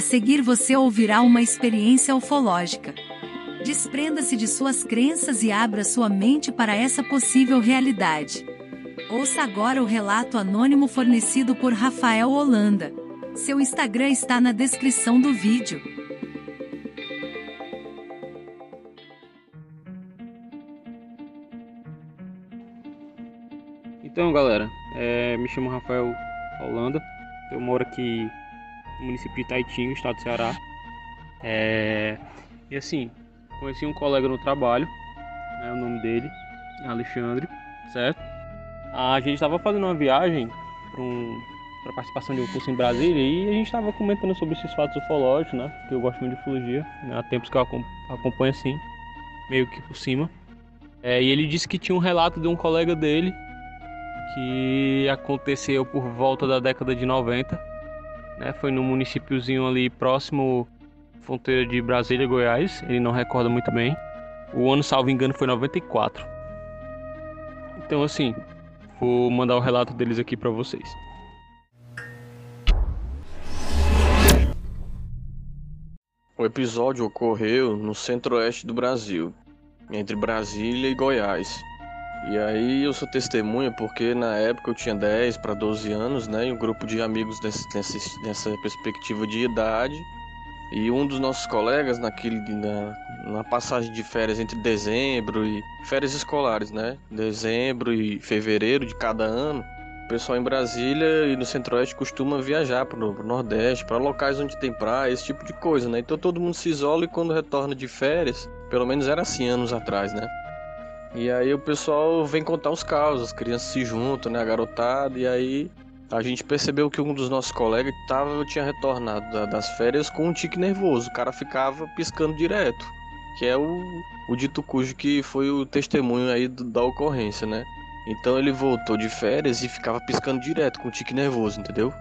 seguir você ouvirá uma experiência ufológica. Desprenda-se de suas crenças e abra sua mente para essa possível realidade. Ouça agora o relato anônimo fornecido por Rafael Holanda. Seu Instagram está na descrição do vídeo. Então, galera, me chamo Rafael Holanda. Eu moro aqui no município de Itaitinga, estado do Ceará. E assim, conheci um colega no trabalho, o nome dele é Alexandre, certo? A gente estava fazendo uma viagem para participação de um curso em Brasília e a gente estava comentando sobre esses fatos ufológicos, né? Que eu gosto muito de ufologia, né? Há tempos que eu acompanho assim, meio que por cima. E ele disse que tinha um relato de um colega dele que aconteceu por volta da década de 90, né? Foi num municípiozinho ali próximo à fronteira de Brasília, Goiás. Ele não recorda muito bem. O ano, salvo engano, foi 94. Então, assim, vou mandar o relato deles aqui para vocês. O episódio ocorreu no centro-oeste do Brasil, entre Brasília e Goiás. E aí eu sou testemunha porque na época eu tinha 10 para 12 anos, né? E um grupo de amigos nessa perspectiva de idade. E um dos nossos colegas na passagem de férias entre dezembro e férias escolares, né? Dezembro e fevereiro de cada ano, o pessoal em Brasília e no Centro-Oeste costuma viajar para o Nordeste, para locais onde tem praia, esse tipo de coisa, né? Então todo mundo se isola e quando retorna de férias, pelo menos era assim anos atrás, né? E aí o pessoal vem contar os causos, as crianças se juntam, né, a garotada, e aí a gente percebeu que um dos nossos colegas tinha retornado das férias com um tique nervoso, o cara ficava piscando direto, que é o dito cujo que foi o testemunho aí da ocorrência, né? Então ele voltou de férias e ficava piscando direto com um tique nervoso, entendeu?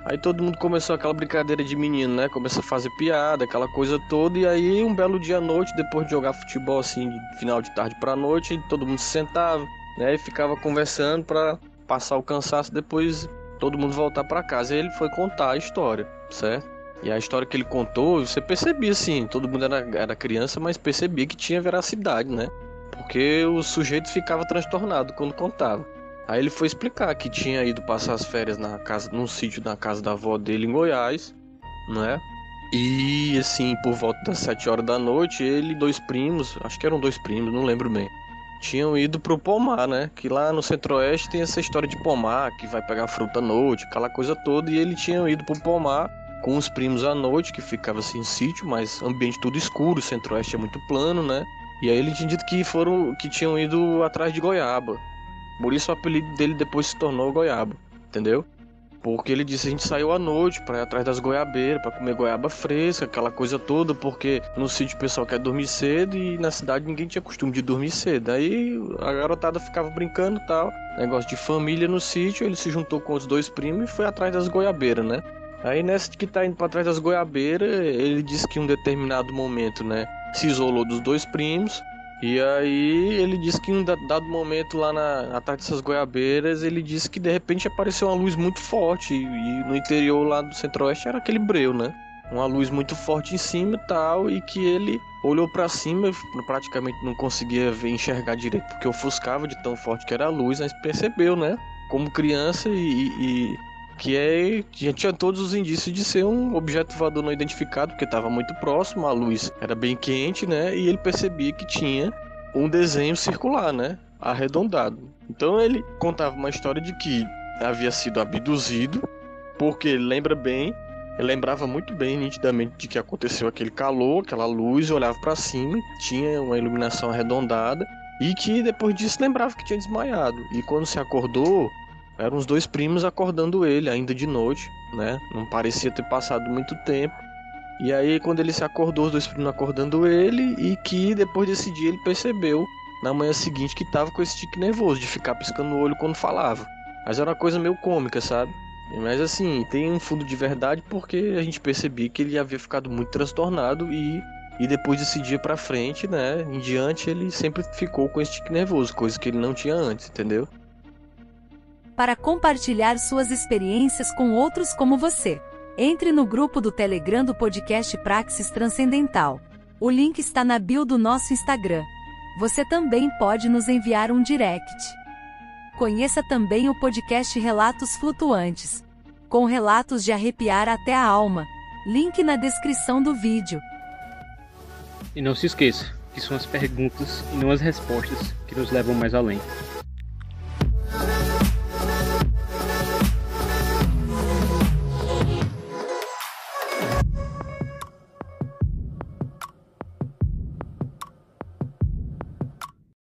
Aí todo mundo começou aquela brincadeira de menino, né? Começou a fazer piada, aquela coisa toda. E aí um belo dia à noite, depois de jogar futebol assim, de final de tarde pra noite, todo mundo se sentava, né? E ficava conversando pra passar o cansaço, depois todo mundo voltar pra casa. E ele foi contar a história, certo? E a história que ele contou, você percebia assim, todo mundo era criança, mas percebia que tinha veracidade, né? Porque o sujeito ficava transtornado quando contava. Aí ele foi explicar que tinha ido passar as férias num sítio na casa da avó dele em Goiás, né? E assim, por volta das 7 horas da noite, ele e dois primos, acho que eram dois primos, não lembro bem, tinham ido pro pomar, né? Que lá no Centro-Oeste tem essa história de pomar, que vai pegar fruta à noite, aquela coisa toda, e eles tinham ido pro pomar com os primos à noite, que ficava assim em sítio, mas ambiente tudo escuro, o Centro-Oeste é muito plano, né? E aí ele tinha dito que tinham ido atrás de goiaba. Por isso o apelido dele depois se tornou Goiaba, entendeu? Porque ele disse que a gente saiu à noite para ir atrás das goiabeiras, para comer goiaba fresca, aquela coisa toda, porque no sítio o pessoal quer dormir cedo e na cidade ninguém tinha costume de dormir cedo. Aí a garotada ficava brincando e tal, negócio de família no sítio, ele se juntou com os dois primos e foi atrás das goiabeiras, né? Aí nessa que tá indo para trás das goiabeiras, ele disse que em um determinado momento, né, se isolou dos dois primos. E aí ele disse que em um dado momento lá atrás dessas goiabeiras, ele disse que de repente apareceu uma luz muito forte e no interior lá do Centro-Oeste era aquele breu, né? Uma luz muito forte em cima e tal, e que ele olhou pra cima e praticamente não conseguia enxergar direito, porque ofuscava de tão forte que era a luz, mas percebeu, né? Como criança já tinha todos os indícios de ser um objeto voador não identificado, porque estava muito próximo, a luz era bem quente, né? E ele percebia que tinha um desenho circular, né? Arredondado. Então ele contava uma história de que havia sido abduzido, porque ele lembrava muito bem, nitidamente, de que aconteceu aquele calor, aquela luz, olhava para cima, tinha uma iluminação arredondada, e que depois disso lembrava que tinha desmaiado. E quando se acordou, eram os dois primos acordando ele, ainda de noite, né? Não parecia ter passado muito tempo. E aí, quando ele se acordou, os dois primos acordando ele, e que depois desse dia ele percebeu, na manhã seguinte, que tava com esse tique nervoso, de ficar piscando o olho quando falava. Mas era uma coisa meio cômica, sabe? Mas assim, tem um fundo de verdade porque a gente percebia que ele havia ficado muito transtornado e depois desse dia pra frente, né? Em diante, ele sempre ficou com esse tique nervoso, coisa que ele não tinha antes, entendeu? Para compartilhar suas experiências com outros como você. Entre no grupo do Telegram do podcast Praxis Transcendental. O link está na bio do nosso Instagram. Você também pode nos enviar um direct. Conheça também o podcast Relatos Flutuantes, com relatos de arrepiar até a alma. Link na descrição do vídeo. E não se esqueça que são as perguntas e não as respostas que nos levam mais além.